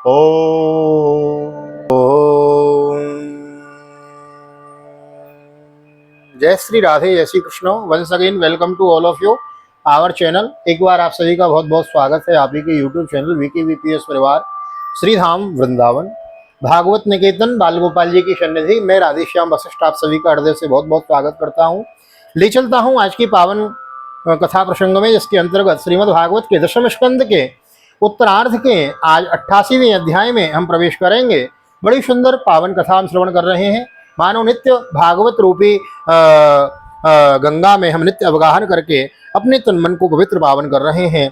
ओम। जय श्री राधे, जय Shri Krishna. Once again welcome to all of you our channel. एक बार आप सभी का बहुत बहुत स्वागत है आप ही के यूट्यूब चैनल वीके वीपीएस परिवार श्री धाम वृंदावन भागवत निकेतन बाल गोपाल जी की सन्निधि में राधेश्याम वशिष्ठ आप सभी का हृदय से बहुत बहुत स्वागत करता हूँ। ले चलता हूँ आज की पावन कथा प्रसंग में, जिसके अंतर्गत श्रीमद् भागवत के दशम स्कंद के उत्तरार्ध के आज 88वें अध्याय में हम प्रवेश करेंगे। बड़ी सुंदर पावन कथा हम श्रवण कर रहे हैं। मानो नित्य भागवत रूपी गंगा में हम नित्य अवगाहन करके अपने तन मन को पवित्र पावन कर रहे हैं।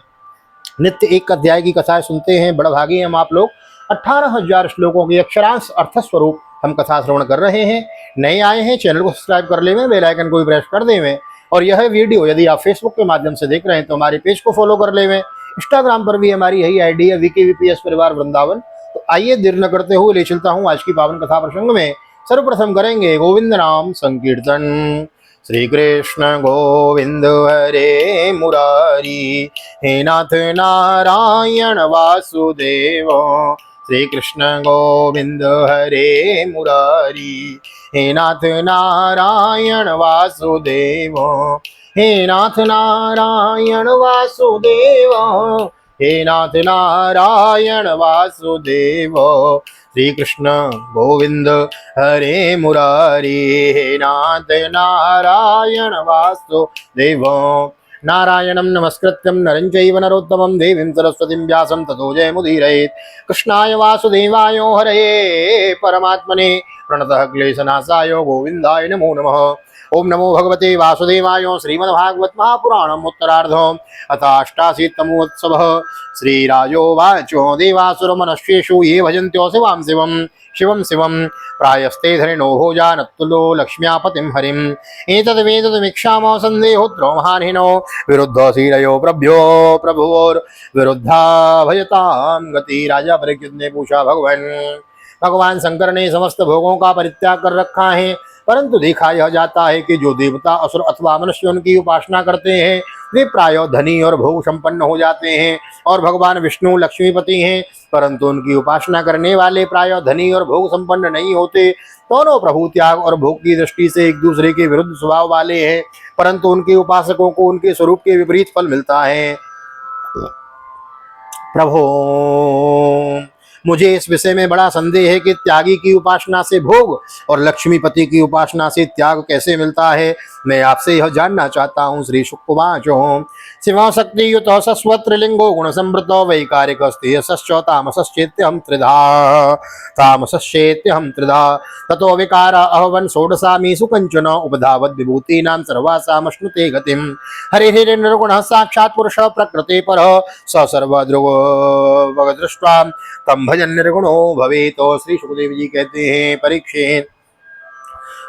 नित्य एक अध्याय की कथाएं सुनते हैं, बड़ा भागी हम आप लोग। 18,000 श्लोकों की अक्षरांश अर्थ स्वरूप हम कथा श्रवण कर रहे हैं। नए आए हैं चैनल को सब्सक्राइब कर लेवें, बेल आइकन को भी प्रेस कर देवें। और यह वीडियो यदि आप फेसबुक के माध्यम से देख रहे हैं तो हमारे पेज को फॉलो कर लेवें। इंस्टाग्राम पर भी हमारी यही आईडी है वीके वीपीएस परिवार वृंदावन। तो आइए देर न करते हुए ले चलता हूँ आज की पावन कथा प्रसंग में। सर्वप्रथम करेंगे गोविंद नाम संकीर्तन। श्री कृष्ण गोविंद हरे मुरारी, हे नाथ नारायण वासुदेव। श्री कृष्ण गोविंद हरे मुरारी, हे नाथ नारायण वासुदेव। हे नाथ नारायण वासुदेव, हे नाथ नारायण वासुदेव। श्री कृष्ण गोविंद हरे मुरारी, हे नाथ नारायण वासुदेव। नारायणं नमस्कृत्यं नरं चैव नरोत्तमं देवीं सरस्वतीं व्यासं ततो जयमुदीरयेत्। कृष्णाय वासुदेवाय हरये परमात्मने प्रणतः क्लेशनाशाय गोविन्दाय नमो नमः। ओम नमो भगवते वासुदेवाय। श्रीमद्भागवत महापुराणम् उत्तरार्धम् अथ 88तमोत्सवः। श्रीराजोवाचो देवासुरमनश्येषु ये भजन्त्यो शिवां शिवं शिवं शिवं प्रायस्ते धरिणो भोजानत्तुलो लक्ष्म्यापतिं हरिम् एतद्वेदमिक्षामो सन्देहोत्रो महानिनो विरुद्धशीलयो प्रभ्यो प्रभुर्विरुद्धा भजतां गति। राजा परीक्षित ने पूछा, भगवान शंकर ने समस्त भोगों का परित्याग कर रखा है, परंतु देखा यह जाता है कि जो देवता असुर अथवा मनुष्य उनकी उपासना करते हैं वे प्रायः धनी और भोग संपन्न हो जाते हैं, और भगवान विष्णु लक्ष्मीपति हैं, परंतु उनकी उपासना करने वाले प्रायः धनी और भोग संपन्न नहीं होते। दोनों प्रभु त्याग और भोग की दृष्टि से एक दूसरे के विरुद्ध स्वभाव वाले हैं, परंतु उनके उपासकों को उनके स्वरूप के विपरीत फल मिलता है। प्रभु, मुझे इस विषय में बड़ा संदेह है कि त्यागी की उपासना से भोग और लक्ष्मीपति की उपासना से त्याग कैसे मिलता है। मैं आपसे यह जानना चाहता हूँ। श्री शुकवाचो शिव शक्ति युत सस्वत्रिलिंगो गुण संवृतो वैकारिक तामसश्चेत्यहं त्रिधा ततो विकार अहवन षोडशामीषु कंचन उपधावद विभूतीनां सर्वासामश्नुते गतिं। हरे हरे निर्गुणः साक्षात् पुरुषः प्रकृते परः स सर्वद्रुव दृष्ट्वा तम भजन निर्गुणो भवेत। तो श्री सुखदेव जी कहते हैं, परीक्षित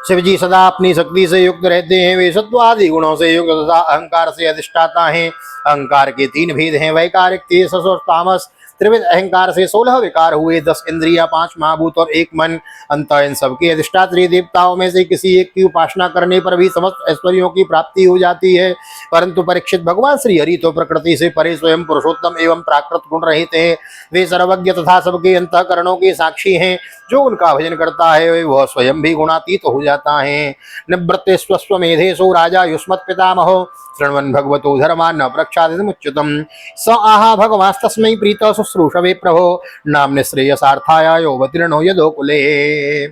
शिव जी सदा अपनी शक्ति से युक्त रहते हैं। वे सत्वादि गुणों से युक्त तथा अहंकार से अधिष्ठाता हैं। अहंकार के 3 भेद हैं, वैकारिक, तेज और तामस। त्रिविध अहंकार से 16 विकार हुए, 10 इंद्रिया, 5 महाभूत और 1 मन। अंत इन सबके अधिष्ठात्री देवताओं में से किसी एक की उपासना करने पर भी समस्त ऐश्वर्यों की प्राप्ति हो जाती है। परंतु परीक्षित, भगवान श्री हरि तो प्रकृति से परे स्वयं पुरुषोत्तम एवं प्राकृत गुण रहित हैं। वे सर्वज्ञ तथा सबके अंतःकरणों के साक्षी हैं। जो उनका भजन करता है वह स्वयं भी गुणातीत हो जाता है। निवृत्ते स्वस्वमेधेषु राजा युष्मत् पितामहो शृण्वन् भगवतो धर्मान् न प्रक्षादितमुच्युतम्। स आह भगवास्तस्मै प्रीतः शुश्रूषवे प्रभो नाम्ने श्रेयसार्थाय अवतीर्णो यदोकुले।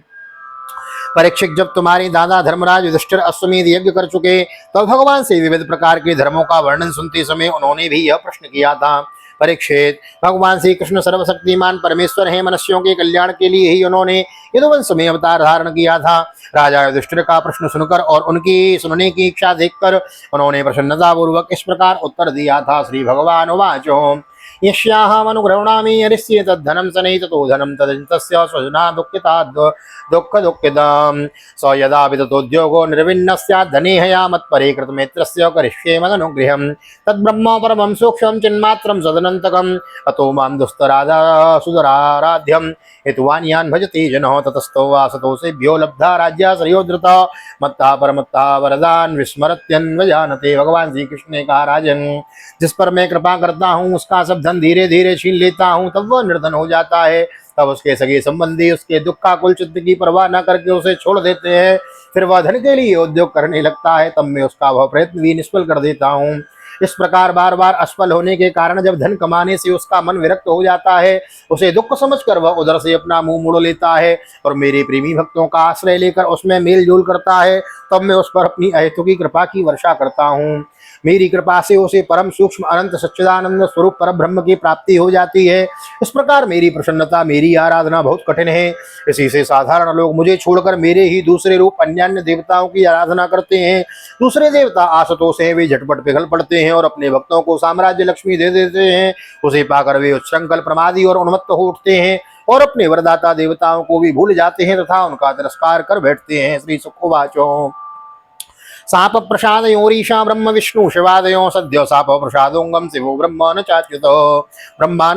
परीक्षित, जब तुम्हारे दादा धर्मराज युधिष्ठिर अश्वमेध यज्ञ कर चुके तो भगवान से विविध प्रकार के धर्मों का वर्णन सुनते समय उन्होंने भी यह प्रश्न किया था। परीक्षित, भगवान श्री कृष्ण सर्वशक्तिमान परमेश्वर हैं। मनुष्यों के कल्याण के लिए ही उन्होंने यदुवंश में अवतार धारण किया था। राजा युधिष्ठिर का प्रश्न सुनकर और उनकी सुनने की इच्छा देखकर उन्होंने प्रसन्नता पूर्वक इस प्रकार उत्तर दिया था। श्री भगवान उवाचो यस्याहमनुगृह्णामि हरिष्ये तद्धनं शनैः ततो धनं तस्य स्वजना दुःखिता दुःख दुःखितं स यदा विततोद्योगो निर्विण्ण स्यात् धने हया मत्परे कृतमेत्रस्य करिष्ये मदनुगृहं तद्ब्रह्म परमं सूक्ष्मं चिन्मात्रं सदनन्तकम् अतो मां दुस्तराधा सुदराराध्यं हेतुवान् यान् भजते जनः ततस्तो वासतो सेभ्यो लब्धा राज्या श्रेयोधृता मत्ता परमत्ता वरदान विस्मरत्यन्वजानते। भगवान श्री कृष्ण ने कहा, राजन, जिस पर मैं कृपा करता हूँ उसका सब धन धीरे धीरे छीन लेता हूँ तब वह निर्धन हो जाता है। तब उसके सगे संबंधी उसके दुख का कुल चित्त की परवाह न करके उसे छोड़ देते हैं। फिर वह धन के लिए उद्योग करने लगता है, तब मैं उसका वह प्रयत्न भी निष्फल कर देता हूँ। इस प्रकार बार बार असफल होने के कारण जब धन कमाने से उसका मन विरक्त हो जाता है, उसे दुख समझकर वह उधर से अपना मुंह मोड़ लेता है और मेरे प्रेमी भक्तों का आश्रय लेकर उसमें मेल जोल करता है। तब मैं उस पर अपनी अहेतुकी कृपा की वर्षा करता हूँ। मेरी कृपा से उसे परम सूक्ष्म अनंत सच्चिदानंद स्वरूप पर ब्रह्म की प्राप्ति हो जाती है। इस प्रकार मेरी प्रसन्नता, मेरी आराधना बहुत कठिन है। इसी से साधारण लोग मुझे छोड़कर मेरे ही दूसरे रूप अन्य देवताओं की आराधना करते हैं। दूसरे देवता आशुतोष हैं, वे झटपट पिघल पड़ते हैं और अपने भक्तों को साम्राज्य लक्ष्मी दे देते हैं। उसे पाकर वे उच्छृंखल, प्रमादी और उन्मत्त हो उठते हैं और अपने वरदाता देवताओं को भी भूल जाते हैं तथा उनका तिरस्कार कर बैठते हैं। श्री सुखवाचो साप प्रसादयोरीशा ब्रह्म विष्णु शिवादयो सद्यो साप प्रसादोंगम शिवो ब्रह्म न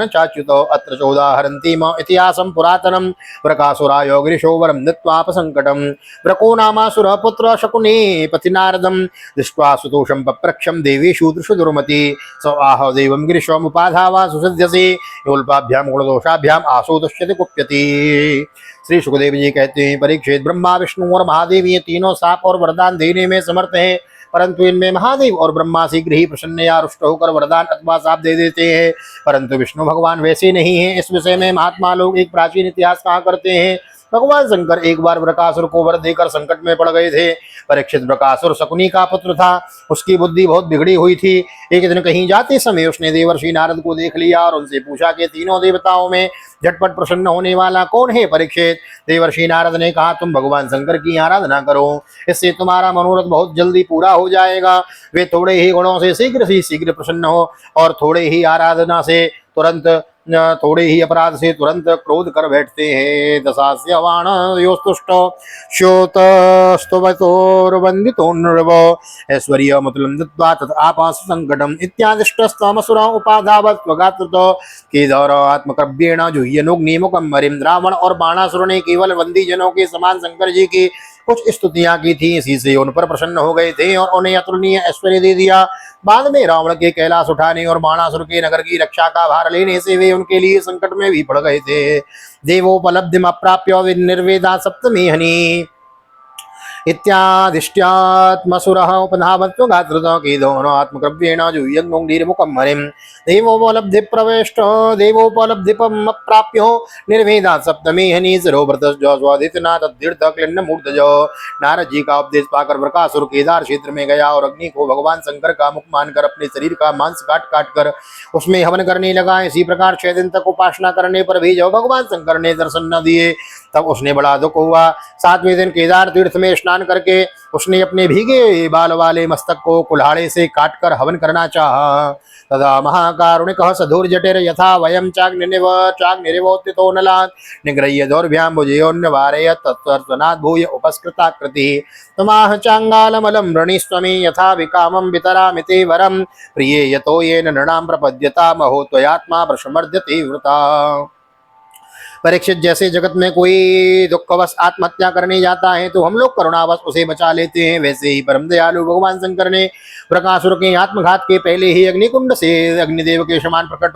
चाच्युतो अत्र चोदाहरन्तीम इतिहासं पुरातनं व्रकासुराय गिरिशो वरं दत्त्वाप संकटं व्रको नामासुरः पुत्र शकुने पथि नारदं दृष्ट्वा सुतोषं पप्रक्षं देवेषु दृशु दुर्मति स आह देवं गिरिशमुपाधावा सुसिध्यसे योल्पाभ्यां गुणदोषाभ्याम् आसो दुष्यति कुप्यति। श्री सुखदेव जी कहते हैं, परीक्षित, ब्रह्मा विष्णु और महादेव ये तीनों साप और वरदान देने में समर्थ हैं, परंतु इनमें महादेव और ब्रह्मा शीघ्र ही प्रसन्न या रुष्ट होकर वरदान अथवा साप दे देते हैं, परंतु विष्णु भगवान वैसे नहीं हैं। इस विषय में महात्मा लोग एक प्राचीन इतिहास कहा करते हैं। भगवान शंकर एक बार वृकासुर को वर देकर संकट में पड़ गए थे। परीक्षित, वृकासुर शकुनी का पुत्र था, उसकी बुद्धि बहुत बिगड़ी हुई थी। एक दिन कहीं जाते समय उसने देवर्षि नारद को देख लिया और उनसे पूछा कि तीनों देवताओं में झटपट प्रसन्न होने वाला कौन है। परीक्षित, देवर्षि नारद ने कहा, तुम भगवान शंकर की आराधना करो, इससे तुम्हारा मनोरथ बहुत जल्दी पूरा हो जाएगा। वे थोड़े ही गुणों से शीघ्र प्रसन्न हो और थोड़े ही आराधना से तुरंत, थोड़े ही अपराध से तुरंत क्रोध कर बैठते हैं। दशास्य वाण योस्तुष्ट श्योतस्तुवतोर्वन्दितो नृव ऐश्वर्य मतुलं दत्त्वा तत् आपास संकटम इत्यादिष्टस्तमसुरा उपाधावत् स्वगात्रतो केदार आत्मकव्येण जुह्यनुग्निमुखं मरिं। रावण और बाणासुर ने केवल बंदी जनों के समान शंकर जी की कुछ स्तुतियां की थी, इसी से उन पर प्रसन्न हो गए थे और उन्हें अतुलनीय ऐश्वर्य दे दिया। बाद में रावण के कैलाश उठाने और बाणासुर के नगर की रक्षा का भार लेने से वे उनके लिए संकट में भी पड़ गए थे। देवोपलब्धिम अप्राप्य निर्वेदा सप्तमी हनि इत्यादिष्ट्यात्मसुरः उपधावत्व गात्रतो केदोनो आत्मकव्येण जुह्यन्मुखं हरिं। देवोपलब्धिपम अप्राप्यो निर्वेदा सप्तमी हनि सरोव्रतस्जो स्वादितना तद्दीर्थ क्लिन्न मूर्धजो। नारद जी का उपदेश पाकर वृकासुर केदार क्षेत्र में गया और अग्नि को भगवान शंकर का मुख मानकर अपने शरीर का मांस काट काट कर उसमें हवन करने लगा। इसी प्रकार 6 दिन तक उपासना करने पर भी जब भगवान शंकर ने दर्शन न दिए तब उसने बड़ा दुख हुआ। 7वें दिन केदार तीर्थ में स्नान करके उसने अपने भीगे बाल वाले मस्तक को कुल्हाड़े से काटकर हवन करना चाहा। तदा महाकारुणिकः सधुर्जटिर यथा वयं चाग्निरिवोत्थितो नलात् निगृह्य दौर्भ्याम्बुजयोन्यवारयत् तत्सर्वनात् भूय उपस्कृताकृतिः तमाह चाङ्गालमलं वृणीस्त्वमे यथा विकामं वितरामिते वरं प्रिये यतो येन नृणां प्रपद्यता महो त्वयात्मा प्रसमर्द्यते वृथा। परीक्षित, जैसे जगत में कोई दुखवश आत्महत्या करने जाता है तो हम लोग करुणावश उसे बचा लेते हैं, वैसे ही परम दयालु भगवान शंकर ने वृकासुर के आत्मघात के पहले ही अग्निकुंड से अग्निदेव के समान प्रकट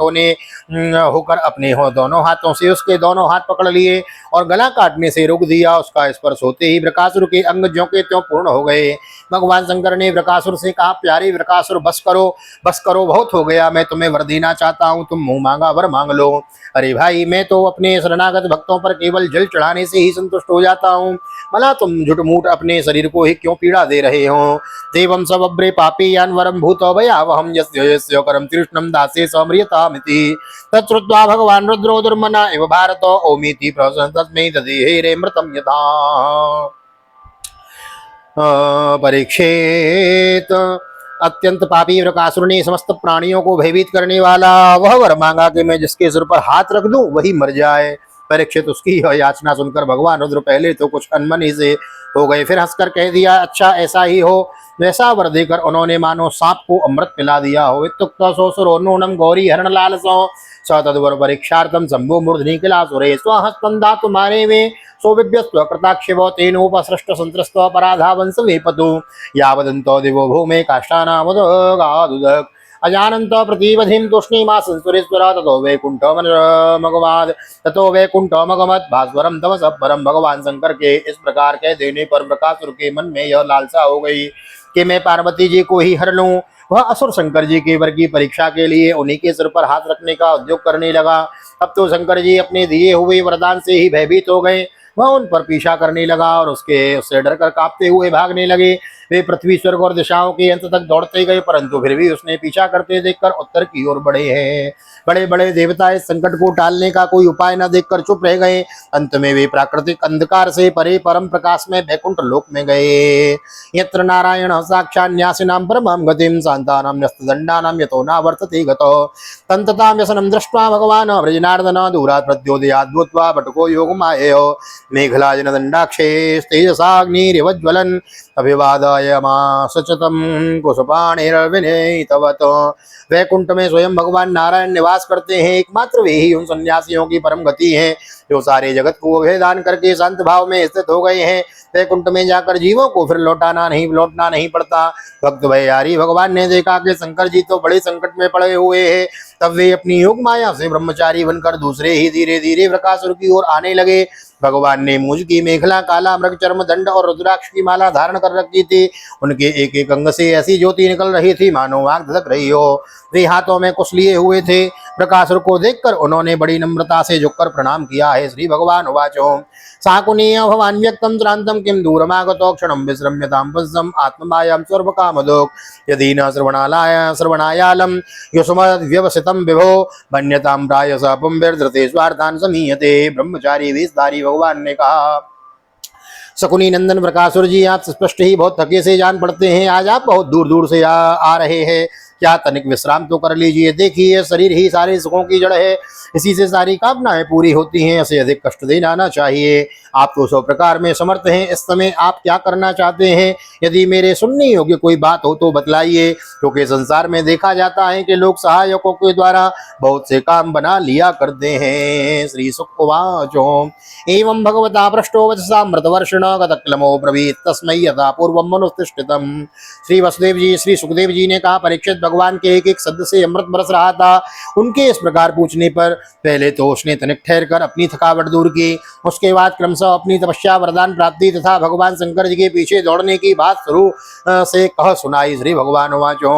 होकर अपने दोनों हाथों से उसके दोनों हाथ पकड़ लिए और गला काटने से रोक दिया। उसका स्पर्श होते ही वृकासुर के अंग ज्यों के त्यों पूर्ण हो गए। भगवान शंकर ने वृकासुर से कहा, प्यारे वृकासुर, बस करो, बहुत हो गया, मैं तुम्हें वर देना चाहता हूँ, तुम मुंह मांगा वर मांग लो। अरे भाई, मैं तो अपने शरणागत भक्तों पर केवल जल चढ़ाने से ही संतुष्ट हो जाता हूँ, भला तुम झुटमूठ अपने शरीर को ही क्यों पीड़ा दे रहे हो। देवम सबब्रे पापी यान वरम भूतो भयावहं यस्य करम तृष्णं दासे समृतामिति तच्छ्रुत्वा भगवान रुद्रो दुर्मना इव भारतो ओमिति प्रसन्न तस्मै तदेहे मृतं यथा। परीक्षित, अत्यंत पापी वृकासुर ने समस्त प्राणियों को भयभीत करने वाला वह वर मांगा कि मैं जिसके सिर पर हाथ रख दूं वही मर जाए। परीक्षित, उसकी यह याचना सुनकर भगवान रुद्र पहले तो कुछ अनमनी से हो गए, फिर हंसकर कह दिया, अच्छा ऐसा ही हो। वैसा वर देकर उन्होंने मानो सांप को अमृत पिला दिया हो। इत्युक्त सोऽसुरोन्नूनं गौरी हरण लालसो स तद्वर परीक्षार्थम शंभु मूर्धनि किलासुरे स्वहस्तं दातुमारे में सौविभ्यस्व कृताक्षिवो तेनोपसृष्ट संत्रस्व पराधा वंश वेपतु यावदन्तो दिवो भूमे काष्ठानामुदगादुदक अजानंत प्रतिवधिं तूष्णीमा संसुरेश्वर ततो वैकुंठमगमत् भास्वरम तमस परम। भगवान शंकर के इस प्रकार कह देने पर बकासुर के मन में यह लालसा हो गई कि मैं पार्वती जी को ही हर लूं। वह असुर शंकर जी के वर की परीक्षा के लिए उन्हीं के सिर पर हाथ रखने का उद्योग करने लगा। अब तो शंकर जी अपने दिए हुए वरदान से ही भयभीत हो गए। वह उन पर पीछा करने लगा और उससे डरकर कांपते हुए भागने लगे। वे पृथ्वी स्वर्ग और दिशाओं के अंत तक दौड़ते गए, परंतु फिर भी उसने पीछा करते देखकर उत्तर की ओर बढ़े हैं। बड़े बड़े देवता इस संकट को टालने का कोई उपाय न देखकर चुप रह गए। अंत में वे प्राकृतिक अंधकार से परे परम प्रकाश में बैकुंठ लोक में गए। यत्र नारायण साक्षात् न्यासिनां परमां गतिं शान्तानां न्यस्तदण्डानां यतो न वर्तते गतो तन्ततां व्यसनं दृष्ट्वा भगवान् व्रजनार्दन दूरात् प्रद्योतयात् भूत्वा बटको योगमाययो मेघलाजन दण्डाक्षे तेजसाग्निरिवज्ज्वलन् अभिवादयमास च तं कुशपाणिर्विनीतवत्। वैकुंठ में स्वयं भगवान नारायण निवास करते हैं। एकमात्र वे ही उन सन्यासियों की परम गति है जो सारे जगत को अभेदान करके शांत भाव में स्थित हो गए हैं। वैकुंठ में जाकर जीवों को फिर लौटना नहीं पड़ता। भक्त भयहारी भगवान ने देखा कि शंकर जी तो बड़े संकट में पड़े हुए हैं। तब वे अपनी योग माया से ब्रह्मचारी बनकर दूसरे ही धीरे धीरे वृकासुर की ओर आने लगे। भगवान ने मुझ की मेखला, काला मृग चर्म, दंड और रुद्राक्ष की माला धारण कर रखी थी। उनके एक एक अंग से ऐसी ज्योति निकल रही थी मानो आग धधक रही हो। वे हाथों में कुश लिए हुए थे। प्रकाशुर को देखकर उन्होंने बड़ी नम्रता से झुककर प्रणाम किया है। श्री भगवान उवाचो साकुनीय भवान् व्यक्तं त्रान्तं किं दूरमागतो क्षणं विश्रम्यतां पुंसम् आत्ममायां सर्वकामदोक् यदि न श्रवणायालं युष्मद्व्यवसितं विभो वन्यतां प्रायसः पुंभिर्धृते स्वार्थान् समीयते। ब्रह्मचारी वेशधारी भगवान ने कहा, शकुनी नंदन प्रकाशुर जी, आप स्पष्ट ही बहुत थके से जान पड़ते हैं। आज आप बहुत दूर दूर से आ रहे हैं। क्या तनिक विश्राम तो कर लीजिए। देखिए, शरीर ही सारे सुखों की जड़ है, इसी से सारी कामनाएं पूरी होती हैं। इसे अधिक कष्ट देना ना चाहिए। आप तो 100 प्रकार में समर्थ हैं। इस समय आप क्या करना चाहते हैं? यदि मेरे सुनने योग्य कोई बात हो तो बतलाइए, क्योंकि संसार में देखा जाता है कि लोग सहायकों के द्वारा बहुत से काम बना लिया करते हैं। श्री सुक उवाचो एवं भगवता पृष्ठो वचसामृतवर्षिण गतक्लमो ब्रवीत तस्मै यथा पूर्वं मनुस्तिष्ठितम्। श्री वसुदेव जी, श्री सुखदेव जी ने कहा, परीक्षित, भगवान के एक एक शब्द से अमृत बरस रहा था। उनके इस प्रकार पूछने पर पहले तो उसने तनिक ठहर कर अपनी थकावट दूर की। उसके बाद क्रमशः अपनी तपस्या, वरदान प्राप्ति तथा भगवान शंकर जी के पीछे दौड़ने की बात शुरू से कह सुनाई। श्री भगवान वाचो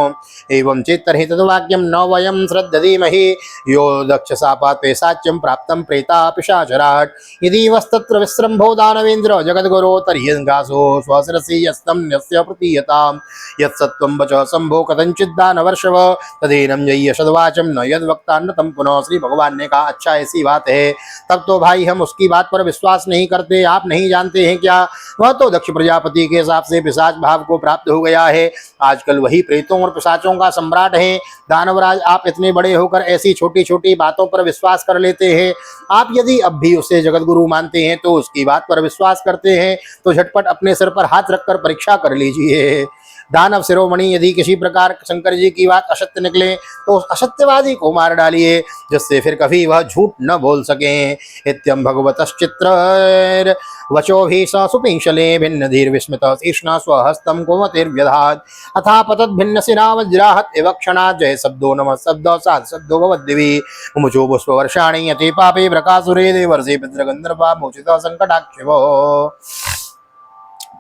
एवं चेत्तर्हि तद्वाक्यं न वयं श्रद्धेमहि यो दक्षसापात् पैशाच्यं प्राप्तं प्रेता पिशाचराट् यदि वस्तत्र विश्रम्भो दानवेन्द्र जगद्गुरो तर्हि गासो स्वशिरसि यस्तं यस्य प्रतीयतां यत्सत्त्वं वच शंभो कथंचित् दानवर्षव तदेनं यशद्वाचम न यद्वक्ता न तम पुनः। श्री भगवान ने कहा, अच्छा ऐसी बात है, तब तो भाई हम उसकी बात पर विश्वास नहीं करते। आप नहीं जानते हैं क्या? वह तो दक्ष प्रजापति के हिसाब से पिशाच भाव को प्राप्त हो गया है। आजकल वही प्रेतों और पिशाचों का सम्राट है। दानवराज, आप इतने बड़े होकर ऐसी छोटी छोटी बातों पर विश्वास कर लेते हैं। आप यदि अब भी उसे जगतगुरु मानते हैं तो उसकी बात पर विश्वास करते हैं तो झटपट अपने सिर पर हाथ रखकर परीक्षा कर लीजिए। दानव शिरोमणि, यदि किसी प्रकार शंकर जी की बात असत्य निकले तो उस असत्यवादी को मार डालिए, जिससे फिर कभी वह झूठ न बोल सके। इत्यं भगवतश्चित्र वचो भी सुपिंशले भिन्न धीर विस्मित तीक्ष्ण स्वहस्तं कुमतिर्व्यधात् अथा पतद् भिन्न सिरा वज्राहत एवक्षणात् जय शब्दो नमः शब्द साध शब्दो भवद्दिवि मुमुचो पुष्पवर्षाणि यते पापे प्रकाशुरे देवर्षि पितृगंधर्वा मोचित संकटाक्षिवो।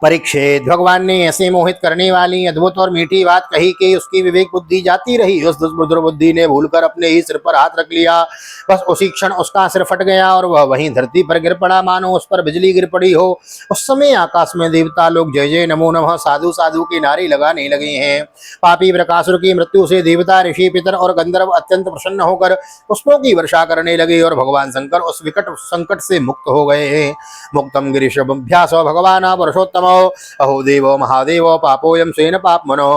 परीक्षित, भगवान ने ऐसे मोहित करने वाली अद्भुत और मीठी बात कही कि उसकी विवेक बुद्धि जाती रही। उस दुष्बुद्धि बुद्धि ने भूलकर अपने ही सिर पर हाथ रख लिया। बस उसी क्षण उसका सिर फट गया और वह वहीं धरती पर गिर पड़ा मानो उस पर बिजली गिर पड़ी हो। उस समय आकाश में देवता लोग जय जय नमो नमः साधु साधु के नारे लगाने लगे हैं। पापी बकासुर की मृत्यु से देवता, ऋषि, पितर और गंधर्व अत्यंत प्रसन्न होकर पुष्पों की वर्षा करने लगे और भगवान शंकर उस विकट संकट से मुक्त हो गए। मुक्तम गिरीशभ्यास भगवान पुरुषोत्तम अहो देव महादेव पापोयम स्वेन पापमनो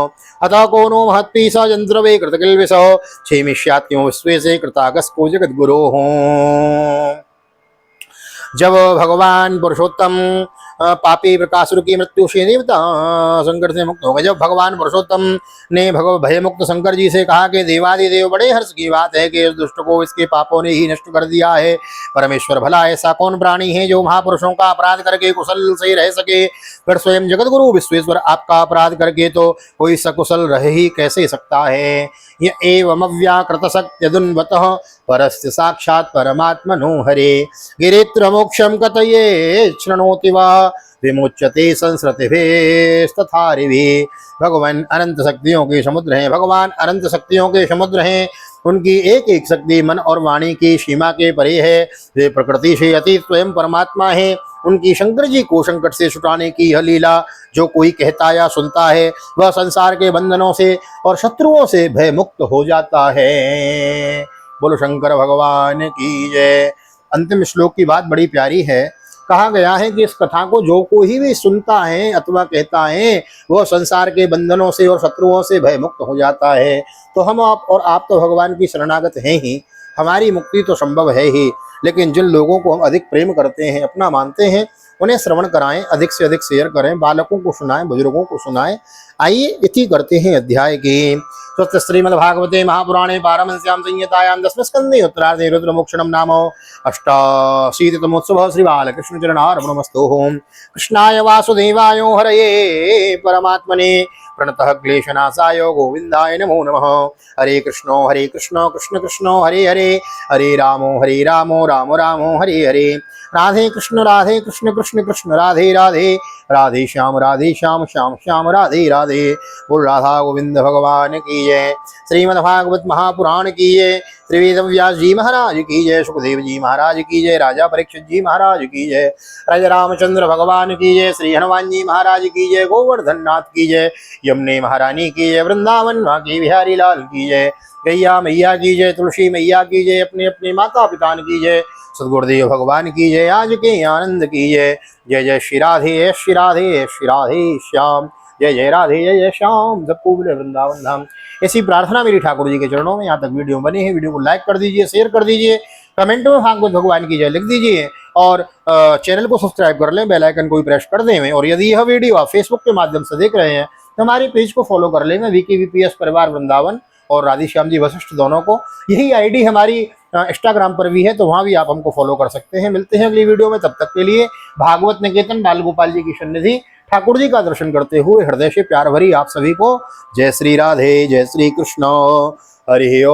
अतः को नो महत्पी स यंत्रवे कृतकिल्विषो क्षेमिष्यात् क्यों विश्वे से कृतागस्को जगद्गुरो। जब भगवान पुरुषोत्तम पापी प्रकाशुर की मृत्यु से देवता संकट से मुक्त हो गए। जब भगवान पुरुषोत्तम ने भय मुक्त शंकर जी से कहा कि देवादिदेव बड़े हर्ष की बात है कि इस दुष्ट को इसके पापों ने ही नष्ट कर दिया है। परमेश्वर भला ऐसा कौन प्राणी है जो महापुरुषों का अपराध करके कुशल से रह सके, फिर स्वयं जगतगुरु विश्वेश्वर आपका अपराध करके तो कोई सकुशल रह ही कैसे सकता है। य एवं अव्याकृत सत्यदुन्वतः परस्य साक्षात् परमात्मनो हरे गिरित्र मोक्षम कतये शृणोति वः विमुच्यते संसृतिभिस्तथारिभिः। भगवान अनंत शक्तियों के समुद्र हैं, भगवान अनंत शक्तियों के समुद्र हैं। उनकी एक एक शक्ति मन और वाणी की सीमा के परे है। वे प्रकृति से अतीत स्वयं परमात्मा है। उनकी शंकर जी को संकट से छुटाने की यह लीला जो कोई कहता या सुनता है वह संसार के बंधनों से और शत्रुओं से भय मुक्त हो जाता है। बोलो शंकर भगवान की जय। अंतिम श्लोक की बात बड़ी प्यारी है। कहा गया है कि इस कथा को जो कोई भी सुनता है अथवा कहता है वह संसार के बंधनों से और शत्रुओं से भय मुक्त हो जाता है। तो हम आप तो भगवान की शरणागत हैं ही, हमारी मुक्ति तो संभव है ही, लेकिन जिन लोगों को हम अधिक प्रेम करते हैं, अपना मानते हैं, उन्हें श्रवण कराएं, अधिक से अधिक शेयर करें, बालकों को सुनाएं, बुजुर्गों को सुनाएं। आइए इति करते हैं अध्याय की। स्वस्थ श्रीमद्भागवते महापुराणे पारमहंस्यां संहितायां दशम स्कन्धे उत्तरार्धे रुद्रमोक्षणं नाम अष्टाशीतितमोत्सवः श्री बालकृष्ण चरणार्पणमस्तु। कृष्णाय वासुदेवाय हरये परमात्मने प्रणतः क्लेशनाशाय गोविंदाय नमो नमः। हरे कृष्ण कृष्ण कृष्ण हरे हरे, हरे रामो राम राम हरे हरे। राधे कृष्ण कृष्ण कृष्ण राधे राधे, राधे श्याम श्याम श्याम राधे राधे। बोल राधा गोविंद भगवान की जय। श्रीमद्भागवत महापुराण की जय। श्री वेदव्यास जी महाराज की जय। सुखदेव जी महाराज की जय। राजा परीक्षित जी महाराज की जय। राजा रामचंद्र भगवान की जय। श्री हनुमान जी महाराज की जय। गोवर्धन नाथ की जय। यमुने महारानी की जय। वृंदावन की बिहारी लाल की जय। गैया मैया की जय। तुलसी मैया की जय। अपने अपने माता पिता की जय। सदगुरुदेव भगवान की जय। आज के आनंद की जय। जय जय श्री राधे श्री राधे श्री राधे श्याम। जय जय राधे जय जय श्याम। सबको बोले वृंदावन धाम। ऐसी प्रार्थना मेरी ठाकुर जी के चरणों में। यहाँ तक वीडियो बनी है, वीडियो को लाइक कर दीजिए, शेयर कर दीजिए, कमेंट में भागवत भगवान की जय लिख दीजिए और चैनल को सब्सक्राइब कर लें, बेल आइकन को भी प्रेस कर दें। और यदि यह वीडियो आप फेसबुक के माध्यम से देख रहे हैं तो हमारे पेज को फॉलो कर लें, वीके वीपीएस परिवार वृंदावन और राधेश्याम जी वशिष्ठ दोनों को। यही आईडी हमारी इंस्टाग्राम पर भी है, तो वहाँ भी आप हमको फॉलो कर सकते हैं। मिलते हैं अगली वीडियो में, तब तक के लिए भागवत निकेतन बाल गोपाल जी की सन्निधि ठाकुर जी का दर्शन करते हुए हृदय से प्यार भरी आप सभी को जय श्री राधे, जय श्री कृष्ण, हरि ओम।